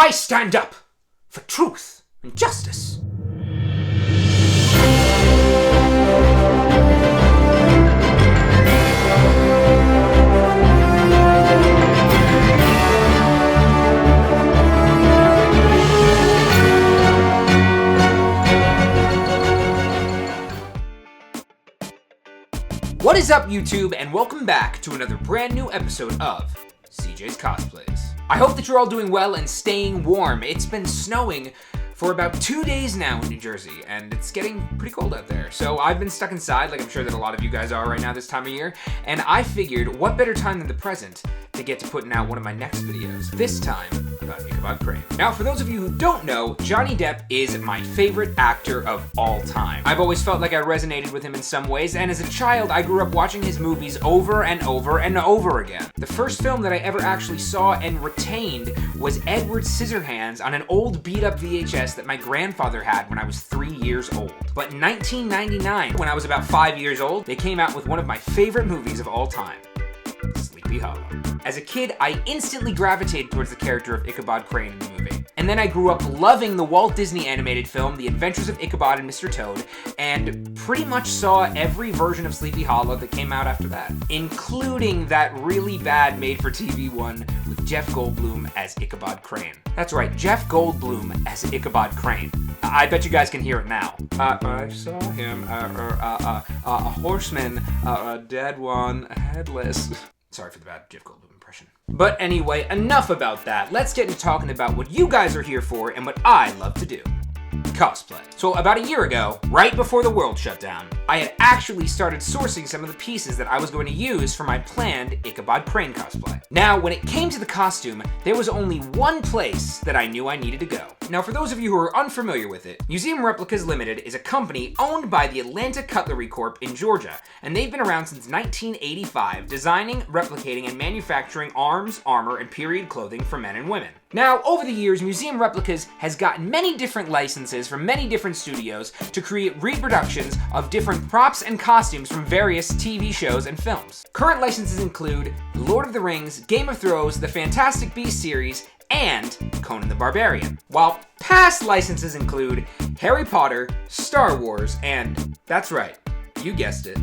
I stand up for truth and justice. What is up, YouTube, and welcome back to another brand new episode of CJ's Cosplays. I hope that you're all doing well and staying warm. It's been snowing for about 2 days now in New Jersey, and it's getting pretty cold out there. So I've been stuck inside, like I'm sure that a lot of you guys are right now this time of year, and I figured what better time than the present to get to putting out one of my next videos, this time about Ichabod Crane. Now, for those of you who don't know, Johnny Depp is my favorite actor of all time. I've always felt like I resonated with him in some ways, and as a child, I grew up watching his movies over and over and over again. The first film that I ever actually saw and retained was Edward Scissorhands on an old beat-up VHS that my grandfather had when I was 3 years old. But in 1999, when I was about 5 years old, they came out with one of my favorite movies of all time, Sleepy Hollow. As a kid, I instantly gravitated towards the character of Ichabod Crane in the movie. And then I grew up loving the Walt Disney animated film, The Adventures of Ichabod and Mr. Toad, and pretty much saw every version of Sleepy Hollow that came out after that, including that really bad made-for-TV one with Jeff Goldblum as Ichabod Crane. That's right, Jeff Goldblum as Ichabod Crane. I bet you guys can hear it now. I saw him, a horseman, a dead one, headless. Sorry for the bad Jeff Goldblum impression. But anyway, enough about that. Let's get into talking about what you guys are here for and what I love to do. Cosplay. So about a year ago, right before the world shut down, I had actually started sourcing some of the pieces that I was going to use for my planned Ichabod Crane cosplay. Now, when it came to the costume, there was only one place that I knew I needed to go. Now, for those of you who are unfamiliar with it, Museum Replicas Limited is a company owned by the Atlanta Cutlery Corp in Georgia, and they've been around since 1985, designing, replicating, and manufacturing arms, armor, and period clothing for men and women. Now, over the years, Museum Replicas has gotten many different licenses from many different studios to create reproductions of different props and costumes from various TV shows and films. Current licenses include Lord of the Rings, Game of Thrones, the Fantastic Beasts series, and Conan the Barbarian. While past licenses include Harry Potter, Star Wars, and, that's right, you guessed it,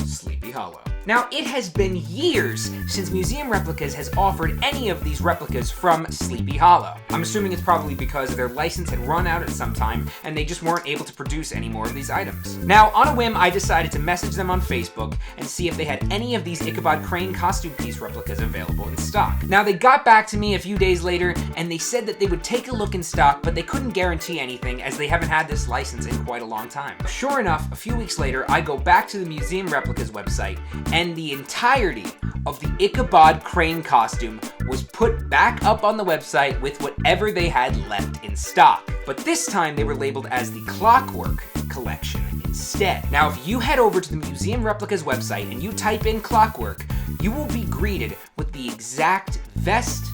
Sleepy Hollow. Now, it has been years since Museum Replicas has offered any of these replicas from Sleepy Hollow. I'm assuming it's probably because their license had run out at some time and they just weren't able to produce any more of these items. Now, on a whim, I decided to message them on Facebook and see if they had any of these Ichabod Crane costume piece replicas available in stock. Now, they got back to me a few days later and they said that they would take a look in stock, but they couldn't guarantee anything as they haven't had this license in quite a long time. Sure enough, a few weeks later, I go back to the Museum Replicas website and the entirety of the Ichabod Crane costume was put back up on the website with whatever they had left in stock. But this time they were labeled as the Clockwork Collection instead. Now, if you head over to the Museum Replicas website and you type in Clockwork, you will be greeted with the exact vest,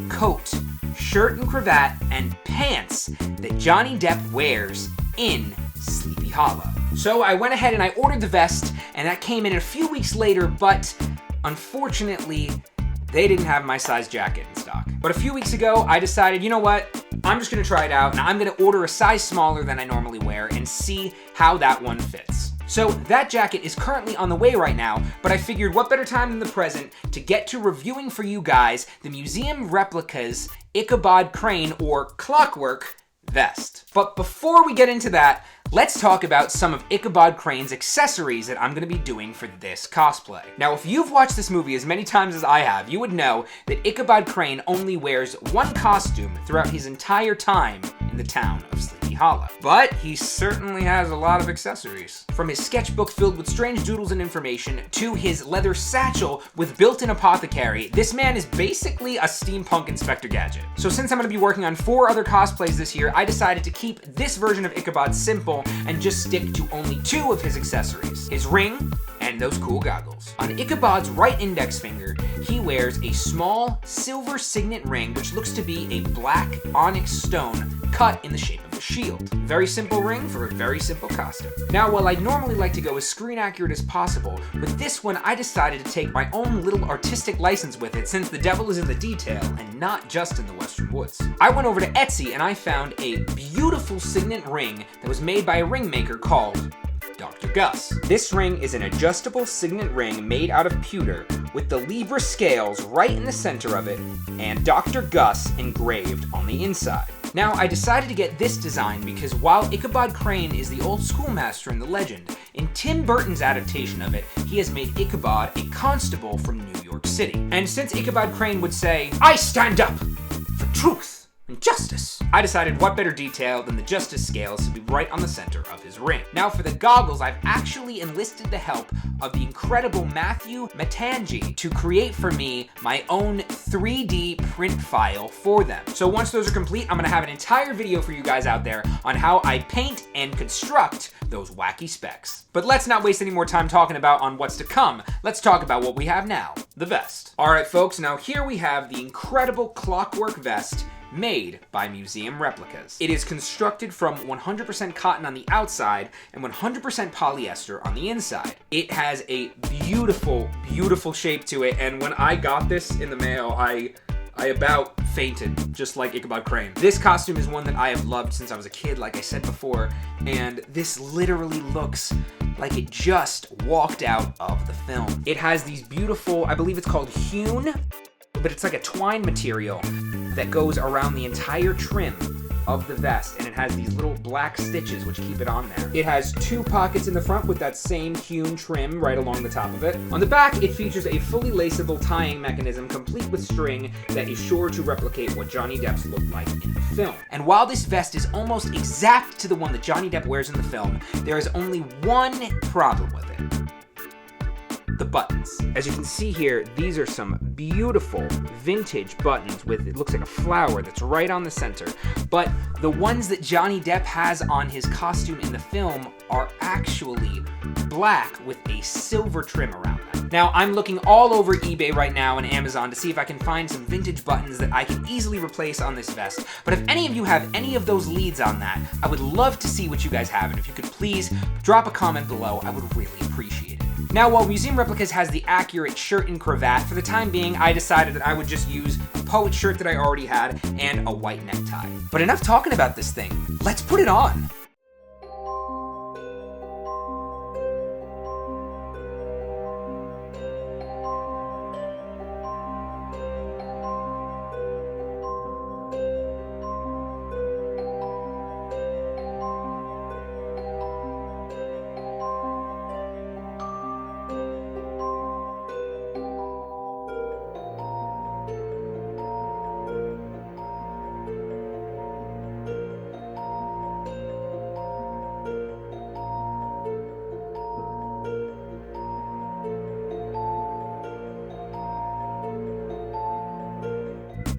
coat, shirt and cravat, and pants that Johnny Depp wears in Sleepy Hollow. So I went ahead and I ordered the vest, and that came in a few weeks later, but unfortunately, they didn't have my size jacket in stock. But a few weeks ago, I decided, you know what? I'm just gonna try it out, and I'm gonna order a size smaller than I normally wear and see how that one fits. So that jacket is currently on the way right now, but I figured what better time than the present to get to reviewing for you guys the Museum Replicas Ichabod Crane or Clockwork vest. But before we get into that, let's talk about some of Ichabod Crane's accessories that I'm going to be doing for this cosplay. Now, if you've watched this movie as many times as I have, you would know that Ichabod Crane only wears one costume throughout his entire time in the town of Sleepy Hollow. But he certainly has a lot of accessories. From his sketchbook filled with strange doodles and information to his leather satchel with built-in apothecary, this man is basically a steampunk Inspector Gadget. So since I'm going to be working on 4 other cosplays this year, I decided to keep this version of Ichabod simple and just stick to only 2 of his accessories, his ring and those cool goggles. On Ichabod's right index finger, he wears a small silver signet ring which looks to be a black onyx stone cut in the shape of a shield. Very simple ring for a very simple costume. Now, while I'd normally like to go as screen accurate as possible, with this one I decided to take my own little artistic license with it, since the devil is in the detail and not just in the Western Woods. I went over to Etsy and I found a beautiful signet ring that was made by a ring maker called Dr. Gus. This ring is an adjustable signet ring made out of pewter with the Libra scales right in the center of it and Dr. Gus engraved on the inside. Now, I decided to get this design because while Ichabod Crane is the old schoolmaster in the legend, in Tim Burton's adaptation of it, he has made Ichabod a constable from New York City. And since Ichabod Crane would say, "I stand up for truth and justice," I decided what better detail than the justice scales to be right on the center of his ring. Now for the goggles, I've actually enlisted the help of the incredible Matthew Matangi to create for me my own 3D print file for them. So once those are complete, I'm gonna have an entire video for you guys out there on how I paint and construct those wacky specs. But let's not waste any more time talking about on what's to come. Let's talk about what we have now, the vest. All right, folks, now here we have the incredible clockwork vest made by Museum Replicas. It is constructed from 100% cotton on the outside and 100% polyester on the inside. It has a beautiful, beautiful shape to it, and when I got this in the mail, I about fainted, just like Ichabod Crane. This costume is one that I have loved since I was a kid, like I said before, and this literally looks like it just walked out of the film. It has these beautiful, I believe it's called hewn, but it's like a twine material that goes around the entire trim of the vest, and it has these little black stitches which keep it on there. It has 2 pockets in the front with that same hewn trim right along the top of it. On the back, it features a fully laceable tying mechanism complete with string that is sure to replicate what Johnny Depp's looked like in the film. And while this vest is almost exact to the one that Johnny Depp wears in the film, there is only one problem with it. The buttons. As you can see here, these are some beautiful vintage buttons with, it looks like a flower that's right on the center. But the ones that Johnny Depp has on his costume in the film are actually black with a silver trim around them. Now, I'm looking all over eBay right now and Amazon to see if I can find some vintage buttons that I can easily replace on this vest. But if any of you have any of those leads on that, I would love to see what you guys have. And if you could please drop a comment below, I would really appreciate it. Now, while Museum Replicas has the accurate shirt and cravat, for the time being, I decided that I would just use a poet shirt that I already had and a white necktie. But enough talking about this thing. Let's put it on.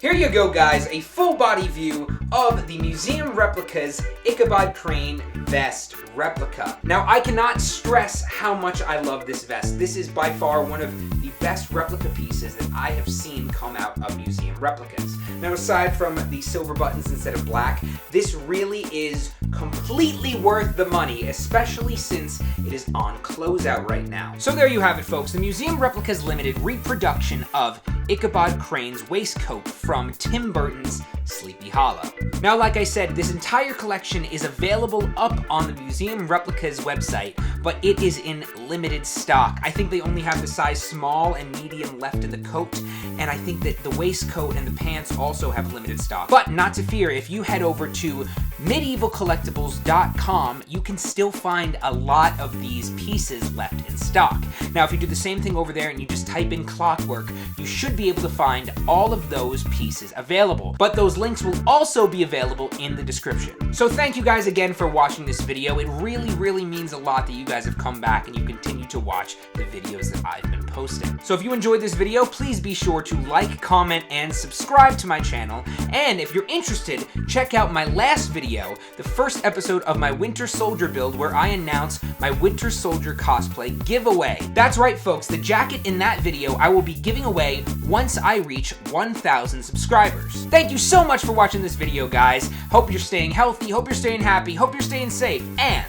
Here you go, guys, a full body view of the Museum Replicas Ichabod Crane vest replica. Now, I cannot stress how much I love this vest. This is by far one of the best replica pieces that I have seen come out of Museum Replicas. Now, aside from the silver buttons instead of black, this really is completely worth the money, especially since it is on closeout right now. So there you have it, folks, the Museum Replicas Limited reproduction of Ichabod Crane's waistcoat from Tim Burton's Sleepy Hollow. Now, like I said, this entire collection is available up on the Museum Replicas website, but it is in limited stock. I think they only have the size small and medium left in the coat, and I think that the waistcoat and the pants also have limited stock. But not to fear, if you head over to medievalcollectibles.com, you can still find a lot of these pieces left in stock. Now, if you do the same thing over there and you just type in clockwork, you should be able to find all of those pieces available. But those links will also be available in the description. So thank you guys again for watching this video. It really, really means a lot that you guys have come back and you continue to watch the videos that I've been posting. posting. So if you enjoyed this video, please be sure to like, comment, and subscribe to my channel. And if you're interested, check out my last video, the first episode of my Winter Soldier build, where I announce my Winter Soldier cosplay giveaway. That's right, folks, the jacket in that video I will be giving away once I reach 1,000 subscribers. Thank you so much for watching this video, guys. Hope you're staying healthy, hope you're staying happy, hope you're staying safe, and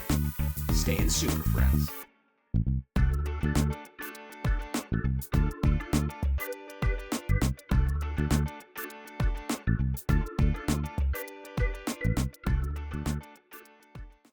staying super friends.